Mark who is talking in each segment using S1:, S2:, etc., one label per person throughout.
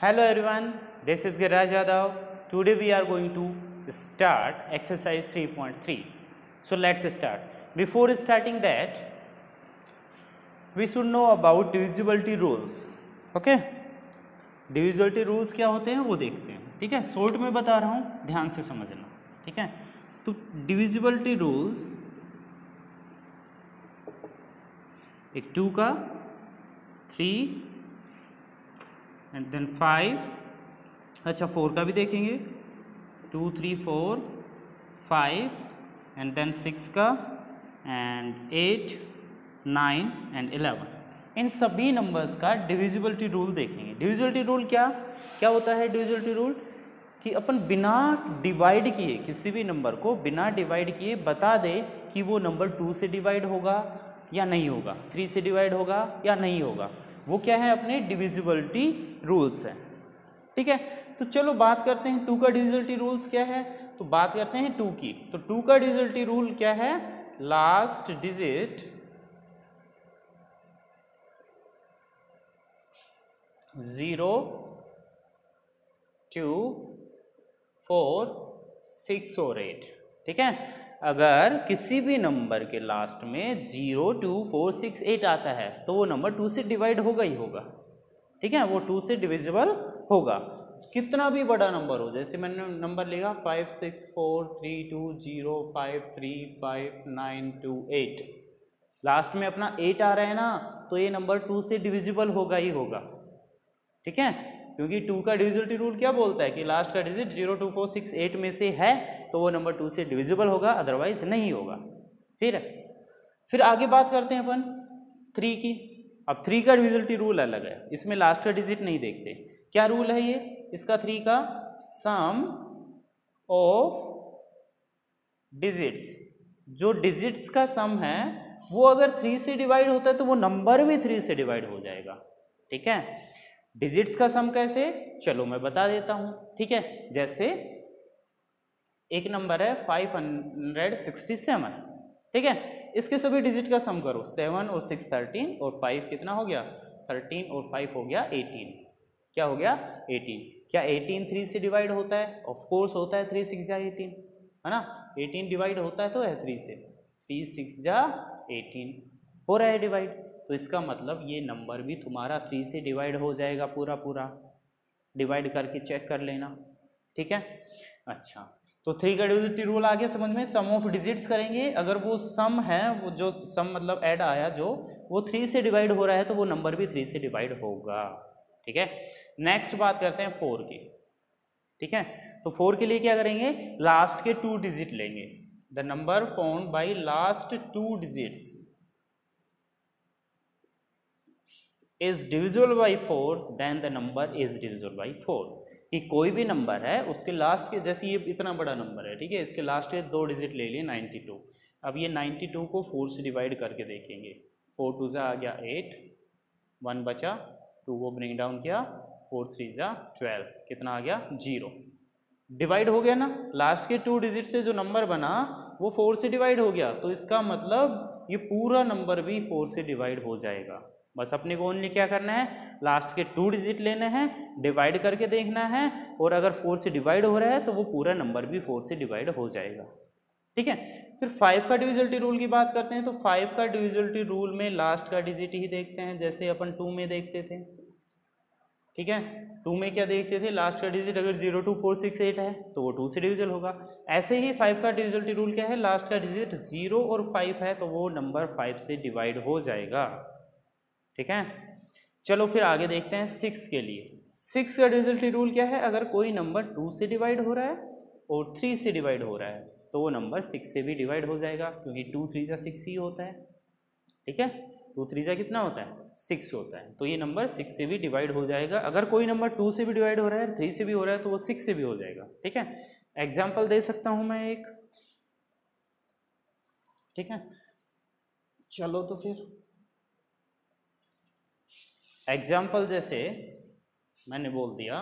S1: Hello everyone, this is Giraj Yadav. Today we are going to start exercise 3.3. So let's start. Before starting that, we should know about divisibility rules. Okay? Divisibility rules क्या होते हैं वो देखते हैं. ठीक है, short में बता रहा हूँ, ध्यान से समझना. ठीक है, तो divisibility rules एक 2 का 3 एंड देन 5, अच्छा 4 का भी देखेंगे 2 3 4 5 एंड देन 6 का एंड 8 9 एंड 11. इन सभी नंबर्स का डिविजिबिलिटी रूल देखेंगे. डिविजिबिलिटी रूल क्या क्या होता है? डिविजिबिलिटी रूल कि अपन बिना डिवाइड किए किसी भी नंबर को बिना डिवाइड किए बता दे कि वो नंबर 2 से डिवाइड होगा या नहीं होगा, 3 से डिवाइड होगा या नहीं होगा. वो क्या है? अपने डिविजिबिलिटी रूल्स हैं. ठीक है, तो चलो बात करते हैं 2 का डिविजिबिलिटी रूल्स क्या है. तो बात करते हैं 2 की. तो 2 का डिविजिबिलिटी रूल क्या है? लास्ट डिजिट 0 2 4 6 और 8. ठीक है, अगर किसी भी नंबर के लास्ट में 0 2 4 6 8 आता है तो वो नंबर 2 से डिवाइड होगा ही होगा. ठीक है, वो 2 से डिविजिबल होगा. कितना भी बड़ा नंबर हो, जैसे मैंने नंबर लिखा 5 6 4 3 2 0 5 3 5 9 2 8, लास्ट में अपना 8 आ रहा है ना, तो ये नंबर 2 से डिविजिबल होगा ही होगा. ठीक है, क्योंकि 2 का डिविजिबिलिटी रूल क्या बोलता है कि लास्ट का डिजिट 0 2 4 6 8 में से है तो वो नंबर 2 से डिविजिबल होगा, अदरवाइज नहीं होगा. फिर आगे बात करते हैं अपन 3 की. अब 3 का डिविजिबिलिटी रूल अलग है, इसमें लास्ट का डिजिट नहीं देखते. क्या रूल है ये इसका? 3 का सम ऑफ डिजिट्स, जो डिजिट्स का सम है वो अगर 3 से डिवाइड होता है तो वो नंबर भी 3 से डिवाइड हो जाएगा. ठीक है, डिजिट्स का सम कैसे? चलो मैं बता देता हूं. ठीक है, जैसे एक नंबर है 567. ठीक है, इसके सभी डिजिट का सम करो. 7 और 6 13 और 5 कितना हो गया? 13 और 5 हो गया 18. क्या हो गया? 18. क्या 18 3 से डिवाइड होता है? ऑफ कोर्स होता है. 3 6 जा 18 है ना. 18 डिवाइड होता है तो है 3 से. 3 6 जा 18 हो रहा है डिवाइड. तो इसका मतलब ये नंबर भी तुम्हारा 3 से डिवाइड हो जाएगा. पूरा डिवाइड करके चेक कर लेना. ठीक है, अच्छा तो 3 का डिविजिबिलिटी रूल आ गया समझ में. सम ऑफ डिजिट्स करेंगे, अगर वो सम है, वो जो सम मतलब ऐड आया जो वो 3 से डिवाइड हो रहा है तो वो नंबर भी 3 से डिवाइड होगा. ठीक है, नेक्स्ट बात करते हैं 4 की. ठीक है, तो 4 के लिए क्या करेंगे? लास्ट के 2 डिजिट लेंगे. The number found by last 2 digits is divisible by 4 then the number is divisible by 4. कि कोई भी नंबर है उसके लास्ट के, जैसे ये इतना बड़ा नंबर है, ठीक है, इसके लास्ट के 2 डिजिट ले लिए 92. अब ये 92 को 4 से डिवाइड करके देखेंगे. 4 2 जा आ गया 8, 1 बचा, 2 को ब्रिंग डाउन किया, 4 3 जा 12, कितना आ गया? 0. डिवाइड हो गया ना. लास्ट के 2 डिजिट से जो नंबर बना वो 4 से डिवाइड हो गया, तो इसका मतलब ये पूरा नंबर भी 4 से डिवाइड हो जाएगा. बस अपने को ओनली क्या करना है? लास्ट के 2 डिजिट लेने हैं, डिवाइड करके देखना है, और अगर 4 से डिवाइड हो रहा है तो वो पूरा नंबर भी 4 से डिवाइड हो जाएगा. ठीक है, फिर 5 का डिविजिबिलिटी रूल की बात करते हैं. तो 5 का डिविजिबिलिटी रूल में लास्ट का डिजिट ही देखते हैं, जैसे अपन 2 में देखते थे. ठीक है, 2 में क्या देखते थे? लास्ट का डिजिट अगर 0 2 4 6 8 है तो वो 2 से डिविजिबल होगा. ऐसे ही 5 का डिविजिबिलिटी रूल क्या है? लास्ट का डिजिट 0 और 5 है तो वो नंबर 5 से डिवाइड हो जाएगा. ठीक है, चलो फिर आगे देखते हैं 6 के लिए. 6 का डिविजिबिलिटी रूल क्या है? अगर कोई नंबर 2 से डिवाइड हो रहा है और 3 से डिवाइड हो रहा है तो वो नंबर 6 से भी डिवाइड हो जाएगा, क्योंकि 2 3 जा 6 ही होता है. ठीक है, 2 3 जा कितना होता है? 6 होता है. तो ये नंबर 6 से भी डिवाइड हो जाएगा. अगर कोई नंबर 2 से भी डिवाइड हो रहा है, 3 से भी हो रहा है, तो वो 6 से भी हो जाएगा. ठीक है, एग्जाम्पल दे सकता हूं मैं एक. ठीक है, चलो तो फिर एग्जाम्पल जैसे मैंने बोल दिया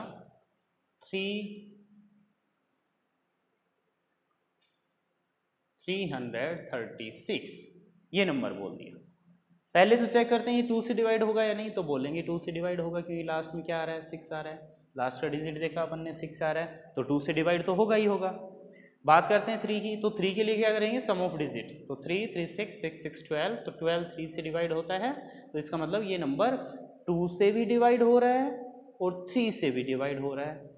S1: 336, ये नंबर बोल दिया. पहले तो चेक करते हैं ये 2 से डिवाइड होगा या नहीं, तो बोलेंगे 2 से डिवाइड होगा क्योंकि लास्ट में क्या आ रहा है? 6 आ रहा है. लास्ट का डिजिट देखा अपन ने 6 आ रहा है, तो 2 से डिवाइड तो होगा ही होगा। बात करते हैं 3 की, तो 3 के लिए क्या करेंगे, सम ऑफ डिजिट, तो 3 3 6 6 6 12, तो 12 3 से डिवाइड होता है, तो इसका मतलब ये नंबर 2 से भी डिवाइड हो रहा है और 3 से भी डिवाइड हो रहा है,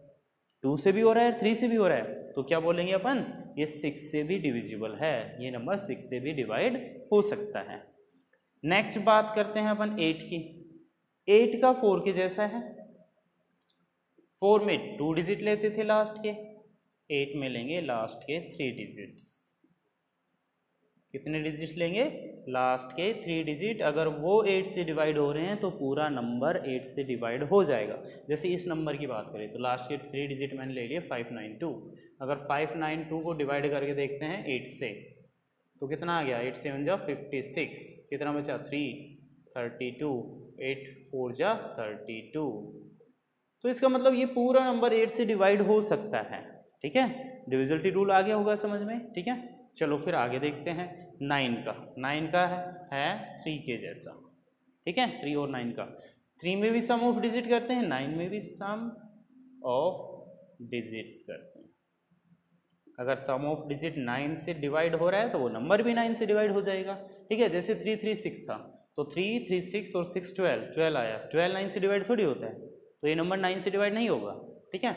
S1: 2 से भी हो रहा है 3 से भी हो रहा है, तो क्या बोलेंगे अपन, ये 6 से भी डिविजिबल है, ये नंबर 6 से भी डिवाइड हो सकता है। नेक्स्ट बात करते हैं अपन 8 की। 8 का 4 के जैसा है, 4 में 2 डिजिट लेते थे लास्ट के, 8 में लेंगे लास्ट के 3 डिजिट्स। कितने डिजिट लेंगे, लास्ट के 3 डिजिट। अगर वो 8 से डिवाइड हो रहे हैं तो पूरा नंबर 8 से डिवाइड हो जाएगा। जैसे इस नंबर की बात करें तो लास्ट के 3 डिजिट मैंने ले लिए 592। अगर 592 को डिवाइड करके देखते हैं 8 से, तो कितना आ गया, 8 से 1 जा 56, कितना बचा 3 32, 8 4 जा 32। तो इसका मतलब ये पूरा नंबर 8 से डिवाइड हो सकता है, ठीक है। डिविजिबिलिटी रूल आ गया होगा समझ में, ठीक है। चलो फिर आगे देखते हैं 9 का। 9 का है 3 के जैसा, ठीक है, 3 और 9 का। 3 में भी सम ऑफ डिजिट करते हैं, 9 में भी सम ऑफ डिजिट्स करते हैं। अगर सम ऑफ डिजिट 9 से डिवाइड हो रहा है तो वो नंबर भी 9 से डिवाइड हो जाएगा, ठीक है। जैसे 3 3 6 था, तो 3 3 6 और 6 12, 12 आया, 12 9 से डिवाइड थोड़ी होता है, तो ये नंबर 9 से डिवाइड नहीं होगा, ठीक है।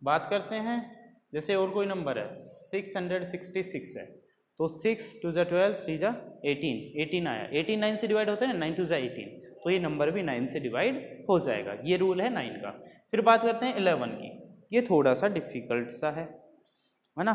S1: बात करते हैं जैसे और कोई नंबर है 666 है, तो 6 2 जा 12, 3 जा 18, 18 आया, 18 9 से डिवाइड होता है ना, 9 2 जा 18, तो ये नंबर भी 9 से डिवाइड हो जाएगा। ये रूल है 9 का। फिर बात करते हैं 11 की। ये थोड़ा सा डिफिकल्ट सा है ना,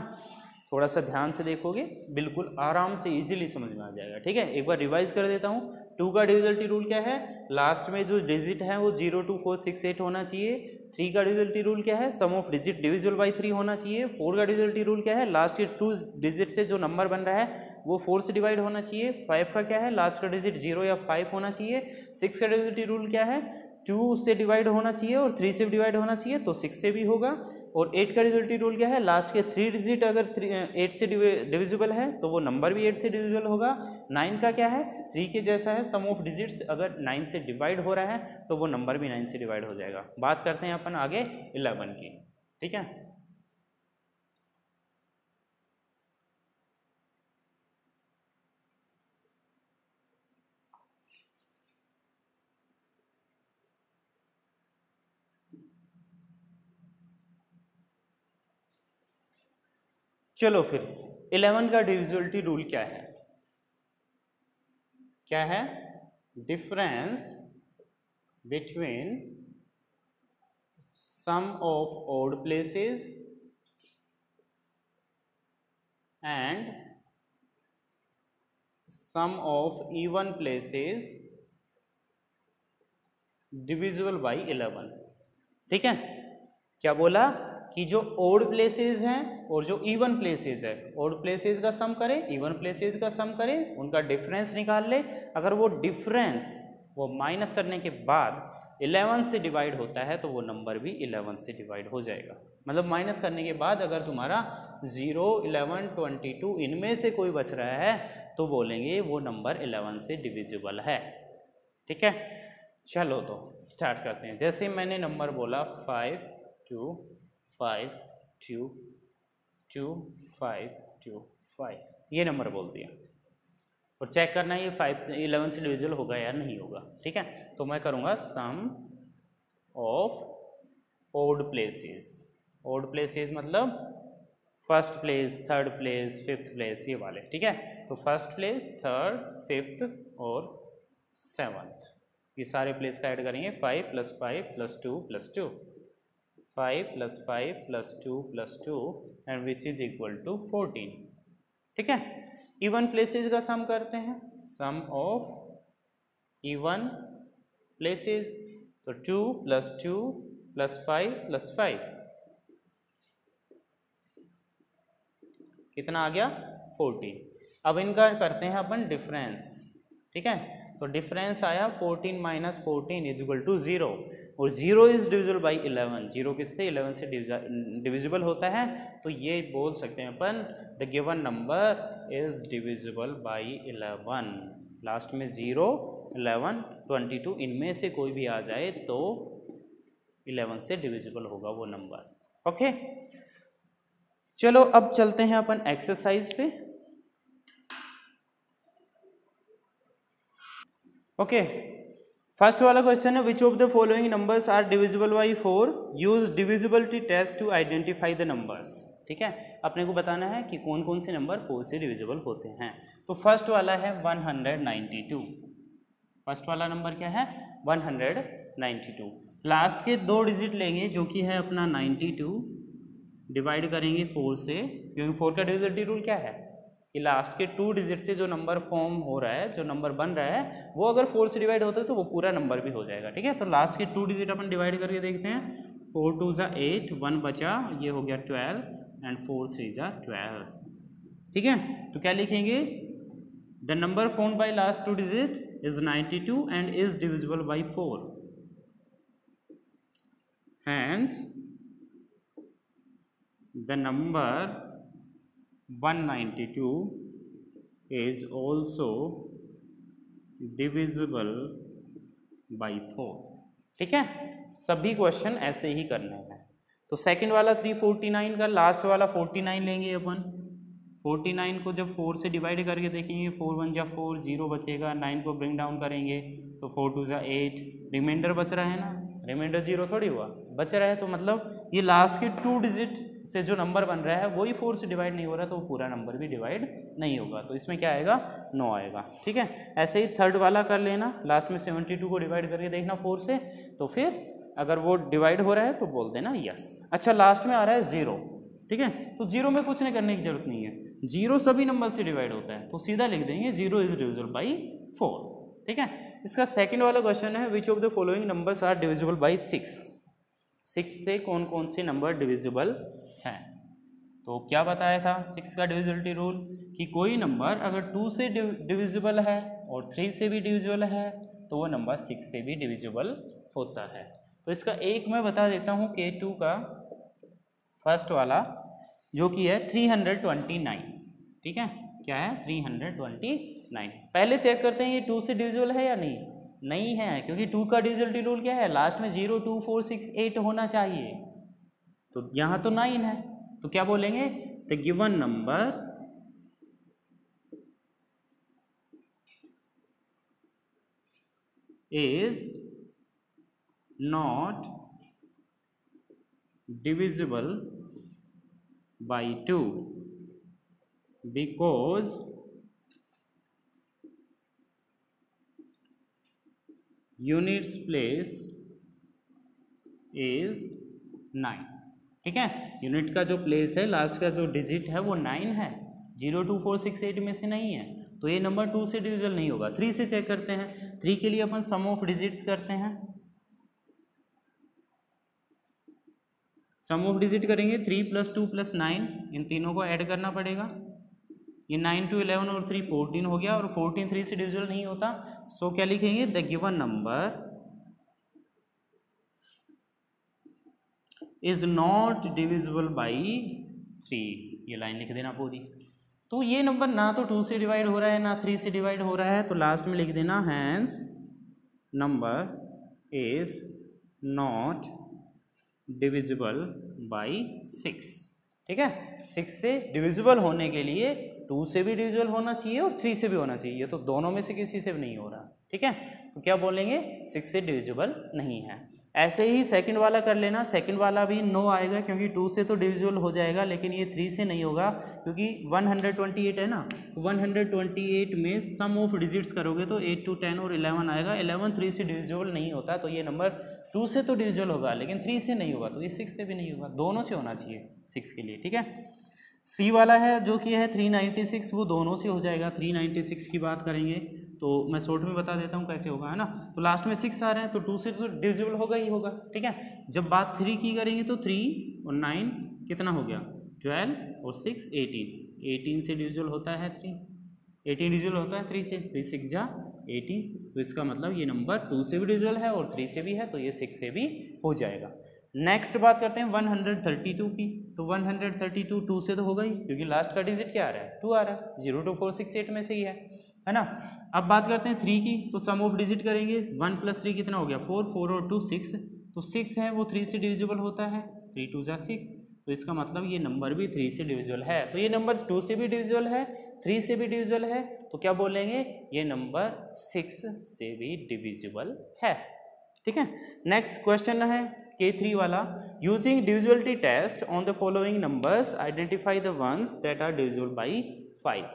S1: थोड़ा सा ध्यान से देखोगे बिल्कुल आराम से इजीली समझ में आ जाएगा, ठीक है। एक बार रिवाइज कर देता हूँ। 2 का डिविजिबिलिटी रूल क्या है, लास्ट में जो डिजिट है वो 0 2 4 6 8 होना चाहिए। 3 का डिविजिबिलिटी रूल क्या है, सम ऑफ डिजिट डिविजिबल बाई 3 होना चाहिए। 4 का डिविजिबिलिटी रूल क्या है, लास्ट के 2 डिजिट से जो नंबर बन रहा है वो 4 से डिवाइड होना चाहिए। 5 का क्या है, लास्ट का डिजिट 0 या 5 होना चाहिए। 6 का डिविजिबिलिटी रूल क्या है, 2 से डिवाइड होना चाहिए और 3 से डिवाइड होना चाहिए, तो 6 से भी होगा। और 8 का डिविजिबिलिटी रूल क्या है, लास्ट के 3 डिजिट अगर 8 से डिविजिबल है तो वो नंबर भी 8 से डिविजिबल होगा। 9 का क्या है, 3 के जैसा है, सम ऑफ डिजिट्स अगर 9 से डिवाइड हो रहा है तो वो नंबर भी 9 से डिवाइड हो जाएगा। बात करते हैं अपन आगे 11 की, ठीक है। चलो फिर 11 का डिविजिबिलिटी रूल क्या है, क्या है, difference between sum of odd places and sum of even places divisible by 11, ठीक है। क्या बोला कि जो ओड प्लेसेस हैं और जो इवन प्लेसेस है, ओड प्लेसेस का सम करें, इवन प्लेसेस का सम करें, उनका डिफरेंस निकाल ले। अगर वो डिफरेंस वो माइनस करने के बाद 11 से डिवाइड होता है तो वो नंबर भी 11 से डिवाइड हो जाएगा। मतलब माइनस करने के बाद अगर तुम्हारा 0 11 22 इनमें से कोई बच रहा है तो बोलेंगे वो नंबर 11 से डिविजिबल है, ठीक है। चलो तो स्टार्ट करते हैं। जैसे मैंने नंबर बोला 5 2 5 2 2 5 2 5, ये नंबर बोल दिया और चेक करना है ये 5 से 11 से डिविजिबल होगा या नहीं होगा, ठीक है। तो मैं करूँगा sum of odd places. Odd places मतलब first place, third place, fifth place, ये वाले, ठीक है। तो फर्स्ट प्लेस, थर्ड, फिफ्थ और सेवन्थ, ये सारे प्लेस का ऐड करेंगे। 5 + 5 + 2 + 2, 5 + 5 + 2 + 2 and which is equal to 14, ठीक है। इवन प्लेसेस का सम करते हैं, सम ऑफ इवन प्लेसेस, तो 2 + 2 + 5 + 5 कितना आ गया 14। अब इनका करते हैं अपन डिफरेंस, ठीक है। तो डिफरेंस आया 14 - 14 = 0 और 0 इज डिविजिबल बाई 11। 0 किससे, 11 से डिविजिबल होता है, तो ये बोल सकते हैं upon the given number is divisible by 11। Last में 0 11 22 इनमें से कोई भी आ जाए तो 11 से डिविजिबल होगा वो नंबर। ओके, चलो अब चलते हैं अपन एक्सरसाइज पे। ओके, फर्स्ट वाला क्वेश्चन है which of the following numbers are divisible by 4, use divisibility test to identify the numbers. ठीक है, अपने को बताना है कि कौन कौन से नंबर 4 से डिविजिबल होते हैं। तो फर्स्ट वाला है 192। फर्स्ट वाला नंबर क्या है? 192। लास्ट के 2 डिजिट लेंगे जो कि है अपना 92, डिवाइड करेंगे 4 से, क्योंकि 4 का डिविजिबिलिटी रूल क्या है कि लास्ट के 2 डिजिट से जो नंबर फॉर्म हो रहा है, जो नंबर बन रहा है, वो अगर 4 से डिवाइड होता है तो वो पूरा नंबर भी हो जाएगा। ठीक है, तो लास्ट के 2 डिजिट अपन डिवाइड करके देखते हैं। 4 2 ज़ा 8, 1 बचा, ये हो गया 12 एंड 4 3 ज़ा 12। ठीक है, तो क्या लिखेंगे? The number form by last 2 digit is 92 and is divisible by 4, hence the number 192 is also divisible by 4। ठीक है, सभी क्वेश्चन ऐसे ही करने हैं। तो सेकंड वाला 349 का लास्ट वाला 49 लेंगे अपन। 49 को जब 4 से डिवाइड करके देखेंगे, 4 1 जा 4, 0 बचेगा, 9 को ब्रिंग डाउन करेंगे तो 4 2 ज़ा 8, रिमाइंडर बच रहा है ना, रिमाइंडर 0 थोड़ी हुआ, बच रहा है, तो मतलब ये लास्ट के 2 डिजिट से जो नंबर बन रहा है वही 4 से डिवाइड नहीं हो रहा, तो वो पूरा नंबर भी डिवाइड नहीं होगा, तो इसमें क्या आएगा? 9 आएगा। ठीक है, ऐसे ही थर्ड वाला कर लेना, लास्ट में 72 को डिवाइड करके देखना 4 से, तो फिर अगर वो डिवाइड हो रहा है तो बोल देना यस। अच्छा, लास्ट में आ रहा है 0। ठीक है, तो 0 में कुछ नहीं करने की जरूरत नहीं है, 0 सभी नंबर से डिवाइड होता है, तो सीधा लिख देंगे 0 इज डिविजिबल बाई 4। ठीक है, इसका सेकंड वाला क्वेश्चन है which of the following numbers are divisible by 6। 6 से कौन कौन से नंबर डिविजिबल हैं? तो क्या बताया था 6 का डिविजिबिलिटी रूल कि कोई नंबर अगर 2 से डिविजिबल है और 3 से भी डिविजिबल है तो वो नंबर 6 से भी डिविजिबल होता है। तो इसका एक मैं बता देता हूँ K2 का फर्स्ट वाला जो कि है 329। ठीक है, क्या है? 329। पहले चेक करते हैं ये 2 से डिविजिबल है या नहीं। नहीं है, क्योंकि 2 का डिविजिबिलिटी रूल क्या है? लास्ट में 0 2 4 6 8 होना चाहिए, तो यहाँ तो 9 है, तो क्या बोलेंगे? The given number is not divisible by 2 because units place is 9। ठीक है, यूनिट का जो प्लेस है, लास्ट का जो डिजिट है वो 9 है, 0 2 4 6 8 में से नहीं है, तो ये नंबर 2 से डिविजिबल नहीं होगा। 3 से चेक करते हैं, 3 के लिए अपन सम ऑफ डिजिट्स करते हैं। सम ऑफ डिजिट करेंगे 3 + 2 + 9, इन तीनों को ऐड करना पड़ेगा। ये 9 2 11 और 3 14 हो गया, और 14 3 से डिविजिबल नहीं होता, सो क्या लिखेंगे? The given number is not divisible by 3। ये लाइन लिख देना पूरी। तो ये नंबर ना तो 2 से डिवाइड हो रहा है ना 3 से डिवाइड हो रहा है, तो लास्ट में लिख देना hence number is not divisible by 6। ठीक है, 6 से डिविजिबल होने के लिए 2 से भी डिविजिबल होना चाहिए और 3 से भी होना चाहिए, ये तो दोनों में से किसी से भी नहीं हो रहा। ठीक है, तो क्या बोलेंगे? 6 से डिविजिबल नहीं है। ऐसे ही सेकंड वाला कर लेना, सेकंड वाला भी 9 आएगा, क्योंकि 2 से तो डिविजिबल हो जाएगा, लेकिन ये 3 से नहीं होगा, क्योंकि 128 है ना, 128 में सम ऑफ डिजिट्स करोगे तो 8 2 10 और 11 आएगा। 11 3 से डिविजिबल नहीं होता, तो ये नंबर 2 से तो डिविजिबल होगा लेकिन 3 से नहीं होगा, तो ये 6 से भी नहीं होगा, दोनों से होना चाहिए 6 के लिए। ठीक है, सी वाला है जो कि है 396, वो दोनों से हो जाएगा। 396 की बात करेंगे तो मैं शॉर्ट में बता देता हूँ कैसे होगा, है ना। तो लास्ट में 6 आ रहा है तो 2 से तो डिविजिबल होगा ही होगा। ठीक है, जब बात 3 की करेंगे तो 3 और 9 कितना हो गया? 12 और 6 18। 18 से डिविजिबल होता है 3, 18 डिविजिबल होता है 3 से, 3 6 जा 18, तो इसका मतलब ये नंबर 2 से भी डिविजिबल है और 3 से भी है, तो ये 6 से भी हो जाएगा। नेक्स्ट बात करते हैं 132 की। तो 132 2 से तो होगा ही, क्योंकि लास्ट का डिजिट क्या आ रहा है? 2 आ रहा है, 0 2 4 6 8 में से ही है ना। अब बात करते हैं 3 की, तो सम ऑफ डिजिट करेंगे, 1 + 3 कितना हो गया? 4, 4 और 2 6, तो 6 है वो 3 से डिविजिबल होता है, 3 2 जा 6, तो इसका मतलब ये नंबर भी 3 से डिविजिबल है। तो ये नंबर 2 से भी डिविजिबल है, 3 से भी डिविजिबल है, तो क्या बोलेंगे, ये नंबर 6 से भी डिविजिबल है। ठीक है, नेक्स्ट क्वेश्चन है K3 वाला, using divisibility test on the following numbers identify the ones that are divisible by 5।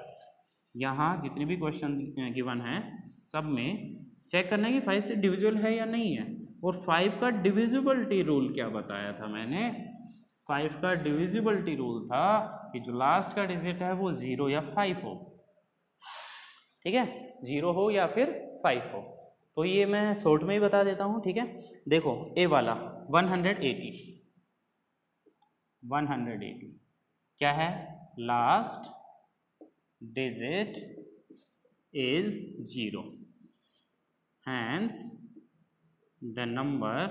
S1: यहाँ जितने भी क्वेश्चन गिवन है सब में चेक करना है कि 5 से डिविजिबल है या नहीं है। और 5 का डिविजिबिलिटी रूल क्या बताया था मैंने, 5 का डिविजिबिलिटी रूल था कि जो लास्ट का डिजिट है वो 0 या 5 हो। ठीक है, 0 हो या फिर 5 हो। तो ये मैं शॉर्ट में ही बता देता हूँ। ठीक है, देखो ए वाला 180 क्या है, last digit is 0, hence the number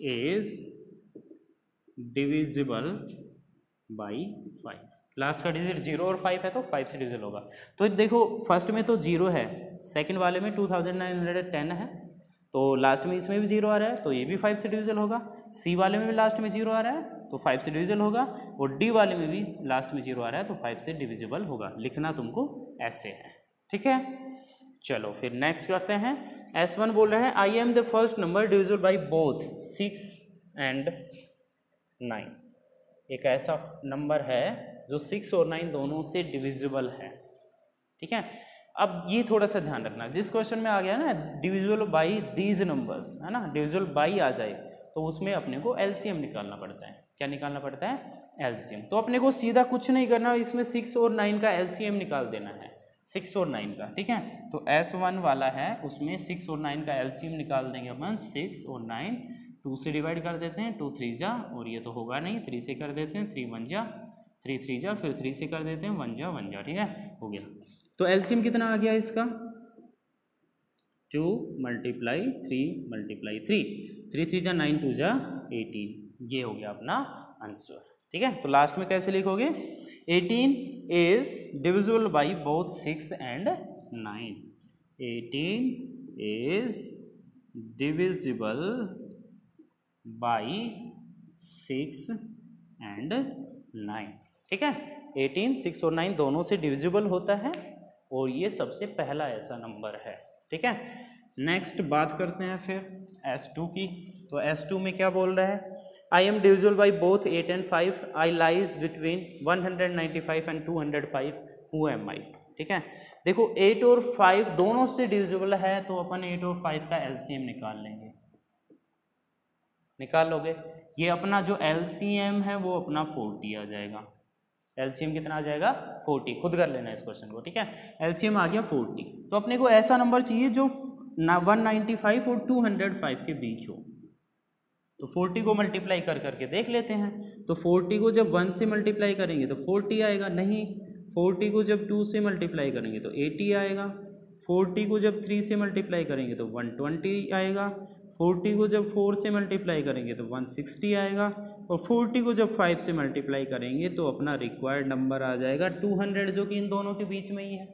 S1: is divisible by 5। Last का डिजिट 0 और 5 है तो 5 से डिविजिबल होगा। तो देखो फर्स्ट में तो 0 है, सेकंड वाले में 2910 है, तो लास्ट में इसमें भी 0 आ रहा है तो ये भी 5 से डिविजिबल होगा। सी वाले में भी लास्ट में 0 आ रहा है तो 5 से डिविजिबल होगा, और डी वाले में भी लास्ट में 0 आ रहा है तो 5 से डिविजिबल होगा। लिखना तुमको ऐसे है। ठीक है, चलो फिर नेक्स्ट करते हैं। S1 बोल रहे हैं I am the first number divisible by both 6 and 9। एक ऐसा नंबर है जो 6 और 9 दोनों से डिविजिबल है। ठीक है, अब ये थोड़ा सा ध्यान रखना, जिस क्वेश्चन में आ गया ना डिविजिबल बाई दीज नंबर्स, है ना, डिविजिबल बाई आ जाए तो उसमें अपने को एलसीएम निकालना पड़ता है। क्या निकालना पड़ता है, एलसीएम। तो अपने को सीधा कुछ नहीं करना, इसमें 6 और 9 का एलसीएम निकाल देना है, 6 और 9 का। ठीक है, तो S1 वाला है उसमें 6 और 9 का एलसीएम निकाल देंगे अपन। 6 और 9 2 से डिवाइड कर देते हैं, 2 3 जा, और ये तो होगा नहीं, 3 से कर देते हैं, 3 1 जा, 3 3 जा, फिर 3 से कर देते हैं, 1 जा 1 जा। ठीक है, हो गया। तो एलसीएम कितना आ गया इसका, 2 मल्टीप्लाई 3 मल्टीप्लाई 3, 3 3 जा 9 2 जा 18, ये हो गया अपना आंसर। ठीक है, तो लास्ट में कैसे लिखोगे, 18 is divisible by both 6 and 9। 18 is divisible by 6 and 9। ठीक है, 18 6 और 9 दोनों से डिविजिबल होता है और ये सबसे पहला ऐसा नंबर है। ठीक है, नेक्स्ट बात करते हैं फिर S2 की। तो S2 में क्या बोल रहा है, I am divisible by both 8 and 5, I lies between 195 and 205, who am I. ठीक है, देखो 8 और 5 दोनों से डिविजिबल है तो अपन 8 और 5 का एलसीएम निकाल लेंगे। निकाल लोगे, ये अपना जो एलसीएम है वो अपना 40 आ जाएगा। एलसीएम कितना आ जाएगा, 40। खुद कर लेना इस क्वेश्चन को। ठीक है, एलसीएम आ गया 40। तो अपने को ऐसा नंबर चाहिए जो 195 और 205 के बीच हो। तो 40 को मल्टीप्लाई कर करके देख लेते हैं। तो 40 को जब 1 से मल्टीप्लाई करेंगे तो 40 आएगा, नहीं 40 को जब 2 से मल्टीप्लाई करेंगे तो 80 आएगा, 40 को जब 3 से मल्टीप्लाई करेंगे तो 120 आएगा, 40 को जब 4 से मल्टीप्लाई करेंगे तो 160 आएगा, और 40 को जब 5 से मल्टीप्लाई करेंगे तो अपना रिक्वायर्ड नंबर आ जाएगा 200, जो कि इन दोनों के बीच में ही है।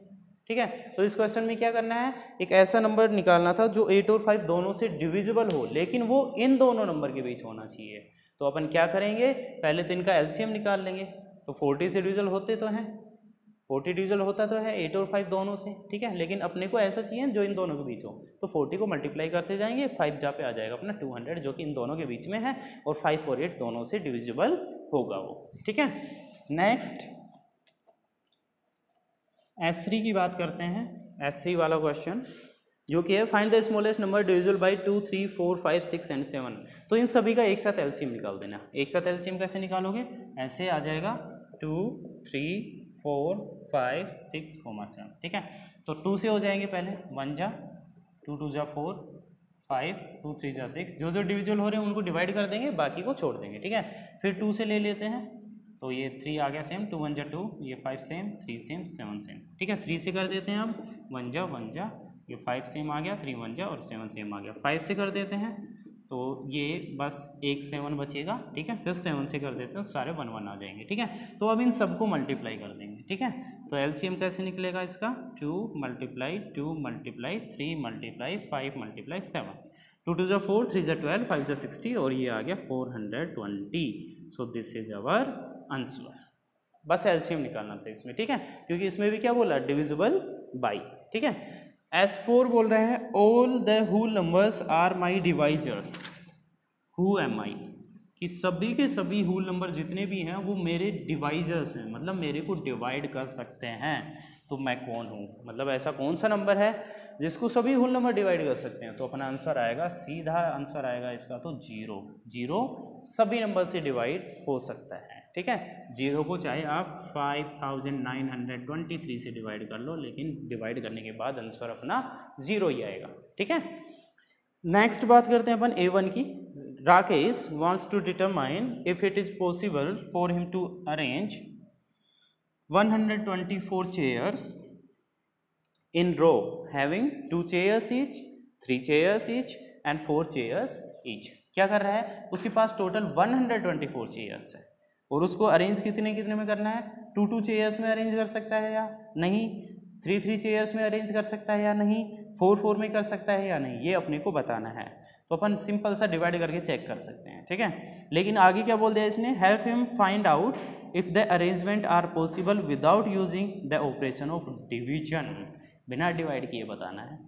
S1: ठीक है, तो इस क्वेश्चन में क्या करना है, एक ऐसा नंबर निकालना था जो 8 और 5 दोनों से डिविजिबल हो, लेकिन वो इन दोनों नंबर के बीच होना चाहिए। तो अपन क्या करेंगे, पहले तो इनका एलसीएम निकाल लेंगे। तो 40 से डिविजिबल होते तो हैं, 40 डिविजिबल होता तो है 8 और 5 दोनों से। ठीक है, लेकिन अपने को ऐसा चाहिए जो इन दोनों के बीच हो। तो 40 को मल्टीप्लाई करते जाएंगे, 5 जा पे आ जाएगा अपना 200, जो कि इन दोनों के बीच में है, और 5 और 8 दोनों से डिविजिबल होगा वो। ठीक है, नेक्स्ट S3 की बात करते हैं। S3 वाला क्वेश्चन जो कि है find the smallest number divisible by 2 3 4 5 6 and 7। तो इन सभी का एक साथ एलसीएम निकाल देना। एक साथ एलसीएम कैसे निकालोगे, ऐसे आ जाएगा 2 3 4 5 6, 7। ठीक है, तो 2 से हो जाएंगे पहले, 1 जा 2 2 जा 4 5 2 3 जा 6, जो जो डिविजिबल हो रहे हैं उनको डिवाइड कर देंगे, बाकी को छोड़ देंगे। ठीक है, फिर 2 से ले लेते हैं तो ये 3 आ गया सेम, 2 1 जा 2, ये 5 सेम, 3 सेम 7 सेम। ठीक है, 3 से कर देते हैं अब, 1 जा, ये 5 सेम आ गया, 3 1 जा, और 7 सेम आ गया। 5 से कर देते हैं तो ये बस एक 7 बचेगा। ठीक है, फिर 7 से कर देते हैं तो सारे 1 1 आ जाएंगे। ठीक है, तो अब इन सबको मल्टीप्लाई कर देंगे। ठीक है, तो एलसीएम कैसे निकलेगा इसका, 2 मल्टीप्लाई 2 मल्टीप्लाई 3 मल्टीप्लाई 5 मल्टीप्लाई 7। 2 2 जा 4, 3 जा 12, 5 जा 60 और ये आ गया 420। So this is our answer. बस एलसीएम निकालना था इसमें, ठीक है, क्योंकि इसमें भी क्या बोला, डिविजिबल बाई, ठीक है। S4 बोल रहे हैं all the whole numbers are my divisors, who am I, कि सभी के सभी होल नंबर जितने भी हैं वो मेरे डिवाइजर्स हैं, मतलब मेरे को डिवाइड कर सकते हैं। तो मैं कौन हूँ, मतलब ऐसा कौन सा नंबर है जिसको सभी होल नंबर डिवाइड कर सकते हैं। तो अपना आंसर आएगा, सीधा आंसर आएगा इसका तो जीरो। जीरो सभी नंबर से डिवाइड हो सकता है, ठीक है। जीरो को चाहे आप 5923 से डिवाइड कर लो, लेकिन डिवाइड करने के बाद आंसर अपना जीरो ही आएगा, ठीक है। नेक्स्ट बात करते हैं अपन A1 की। Rakesh wants to determine if it is possible for him to arrange 124 chairs in row having 2 chairs each, 3 chairs each and 4 chairs each। क्या कर रहा है, उसके पास टोटल 124 चेयर्स है और उसको अरेंज कितने कितने में करना है, 2 चेयर्स में अरेंज कर सकता है या नहीं, 3 चेयर्स में अरेंज कर सकता है या नहीं, 4 में कर सकता है या नहीं, ये अपने को बताना है। तो अपन सिंपल सा डिवाइड करके चेक कर सकते हैं, ठीक है। लेकिन आगे क्या बोल दिया इसने, help him find out if the arrangement are possible without using the operation of division. बिना डिवाइड किए बताना है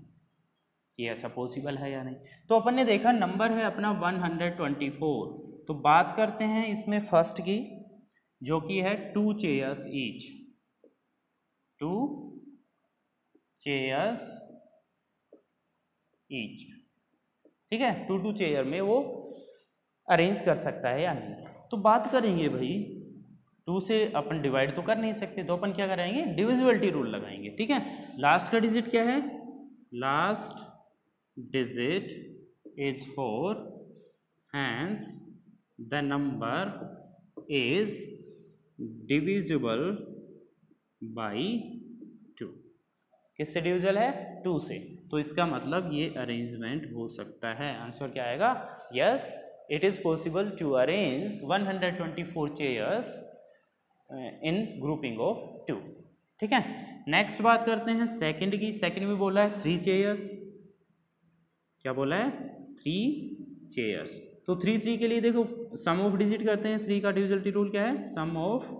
S1: कि ऐसा पॉसिबल है या नहीं। तो अपन ने देखा नंबर है अपना 124। तो बात करते हैं इसमें फर्स्ट की, जो कि है 2 चेयर्स ईच, 2 चेयर्स ईच, ठीक है। 2 चेयर में वो अरेंज कर सकता है या नहीं। तो बात करेंगे भाई, 2 से अपन डिवाइड तो कर नहीं सकते, तो अपन क्या कराएंगे, डिविजिबिलिटी रूल लगाएंगे, ठीक है। लास्ट का डिजिट क्या है, last digit is 4, hence the number is divisible by 2। किससे डिविजिबल है, 2 से। तो इसका मतलब ये अरेंजमेंट हो सकता है। आंसर क्या आएगा, yes it is possible to arrange 124 chairs in grouping of 2, ठीक है। नेक्स्ट बात करते हैं सेकंड की। सेकंड में बोला है 3 चेयर्स, क्या बोला है, 3 चेयर्स। तो 3 के लिए देखो सम ऑफ डिजिट करते हैं। 3 का डिविजिबिलिटी रूल क्या है, सम ऑफ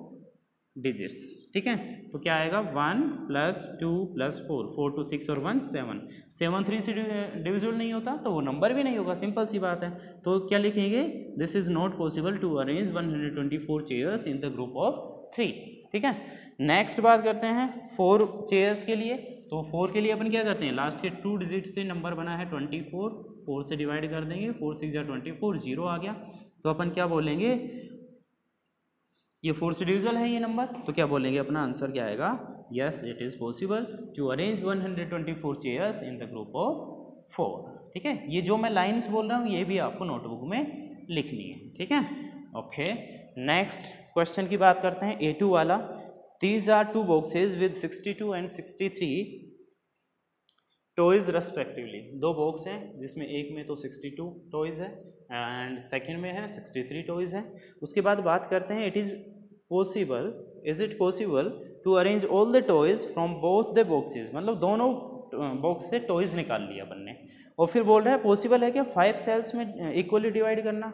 S1: डिजिट्स, ठीक है। तो क्या आएगा, 1 + 2 + 4, 4 2 6 और 1 7। 7 3 से डिविजिबल नहीं होता तो वो नंबर भी नहीं होगा, सिंपल सी बात है। तो क्या लिखेंगे, this is not possible to arrange 124 chairs in the group of 3, ठीक है। नेक्स्ट बात करते हैं 4 चेयर्स के लिए। तो 4 के लिए अपन क्या करते हैं, लास्ट के 2 डिजिट से नंबर बना है 24, 4 से डिवाइड कर देंगे, 4 6 जा 24, 0 आ गया। तो अपन क्या बोलेंगे, ये 4 से डिविजिबल है ये नंबर, तो क्या बोलेंगे, अपना आंसर क्या आएगा, yes it is possible to arrange 124 chairs in the group of 4, ठीक है। ये जो मैं लाइंस बोल रहा हूँ ये भी आपको नोटबुक में लिखनी है, ठीक है। ओके, नेक्स्ट क्वेश्चन की बात करते हैं A2 वाला। These are 2 boxes with 62 and 63 toys respectively. 2 box हैं जिसमें एक में तो 62 टॉयज है एंड सेकंड में है 63 टॉयज है। उसके बाद बात करते हैं it is possible to arrange all the toys from both the boxes. मतलब दोनों बॉक्स से टॉयज निकाल लिया अपन ने और फिर बोल रहा है पॉसिबल है क्या 5 सेल्स में इक्वली डिवाइड करना,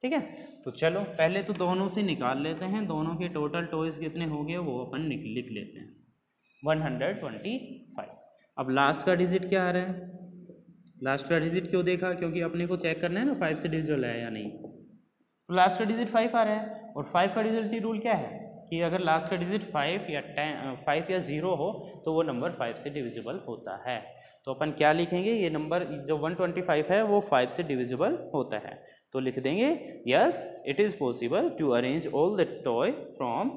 S1: ठीक है। तो चलो पहले तो दोनों से निकाल लेते हैं, दोनों के टोटल टॉयज कितने हो गए वो अपन लिख लेते हैं, 125। अब लास्ट का डिजिट क्या आ रहा है, लास्ट का डिजिट क्यों देखा, क्योंकि अपने को चेक करना है ना 5 से डिविजिबल है या नहीं। तो लास्ट का डिजिट 5 आ रहा है और 5 का डिविजिबिलिटी रूल क्या है कि अगर लास्ट का डिजिट 5 या 0 हो तो वो नंबर 5 से डिविजिबल होता है। तो अपन क्या लिखेंगे, ये नंबर जो 125 है वो 5 से डिविजिबल होता है। तो लिख देंगे yes it is possible to arrange all the toy from,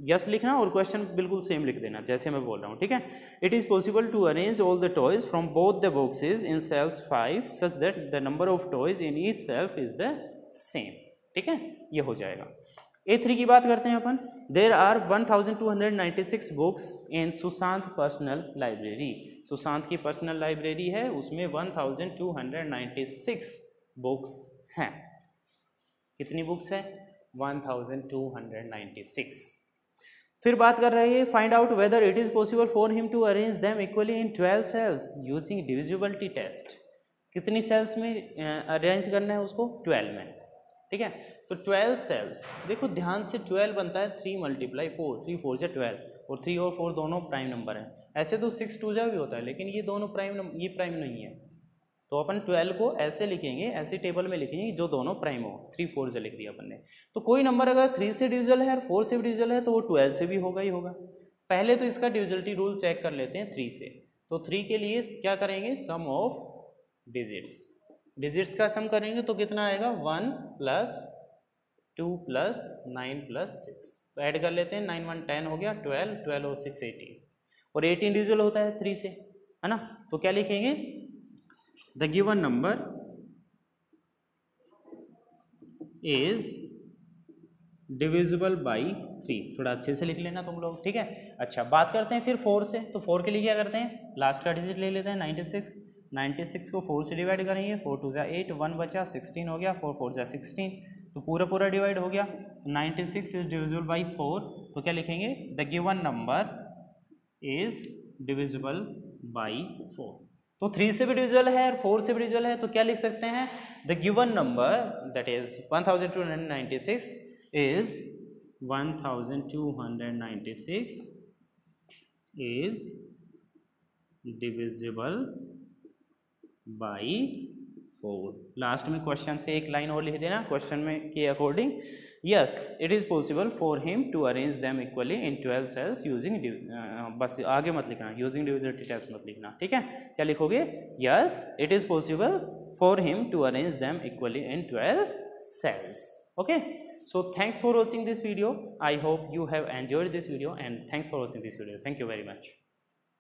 S1: yes लिखना और क्वेश्चन बिल्कुल सेम लिख देना जैसे मैं बोल रहा हूँ, ठीक है। It is possible to arrange all the toys from both the boxes in cells 5 such that the number of toys in each shelf is the same, ठीक है। ये हो जाएगा। A3 की बात करते हैं अपन। There are 1296 books in Sushant personal library. Sushant की पर्सनल लाइब्रेरी है उसमें 1296 बुक्स हैं। कितनी बुक्स है, 1296। फिर बात कर रही है find out whether it is possible for him to arrange them equally in 12 cells using divisibility test. कितनी सेल्स में अरेंज करना है उसको, 12 में, ठीक है। तो 12 सेल्स, देखो ध्यान से 12 बनता है 3 × 4, 3 4 से 12, और 3 और 4 दोनों प्राइम नंबर हैं। ऐसे तो 6 2 भी होता है, लेकिन ये दोनों ये प्राइम नहीं है, तो अपन 12 को ऐसे लिखेंगे, ऐसी टेबल में लिखेंगे जो दोनों प्राइम हो। 3 4 से लिख दिया अपन ने। तो कोई नंबर अगर 3 से डिविजल है और 4 से भी डिविजल है तो वो 12 से भी होगा ही होगा। पहले तो इसका डिविजिबिलिटी रूल चेक कर लेते हैं 3 से। तो 3 के लिए क्या करेंगे, सम ऑफ डिजिट्स का सम करेंगे तो कितना आएगा, 1 + 2 + 9 + 6। तो ऐड कर लेते हैं, 9 1 10 हो गया, 12 12 और 6 18, और 18 डिविजिबल होता है 3 से, है ना। तो क्या लिखेंगे, the given number is divisible by 3। थोड़ा अच्छे से लिख लेना तुम लोग, ठीक है। अच्छा, बात करते हैं फिर 4 से। तो 4 के लिए क्या करते हैं, लास्ट का डिजिट ले लेते हैं 96। 96 को 4 से डिवाइड करेंगे, 4 2 = 8, 1 बचा, 16 हो गया, 4 4 = 16, तो पूरा डिवाइड हो गया। 96 इज डिविजिबल बाई 4, तो क्या लिखेंगे, the given number is divisible by 4। तो 3 से भी डिविजिबल है और 4 से भी डिविजिबल है, तो क्या लिख सकते हैं, the given number that is 1296 is 1296 is divisible by 4। Last में क्वेश्चन से एक लाइन और लिख देना क्वेश्चन में के according, yes it is possible for him to arrange them equally in 12 cells using, बस आगे मत लिखना, यूजिंग डिविजिबिलिटी टेस्ट मत लिखना, ठीक है। क्या लिखोगे, yes it is possible for him to arrange them equally in 12 cells, okay। So thanks for watching this video. I hope you have enjoyed this video, and thanks for watching this video. Thank you very much.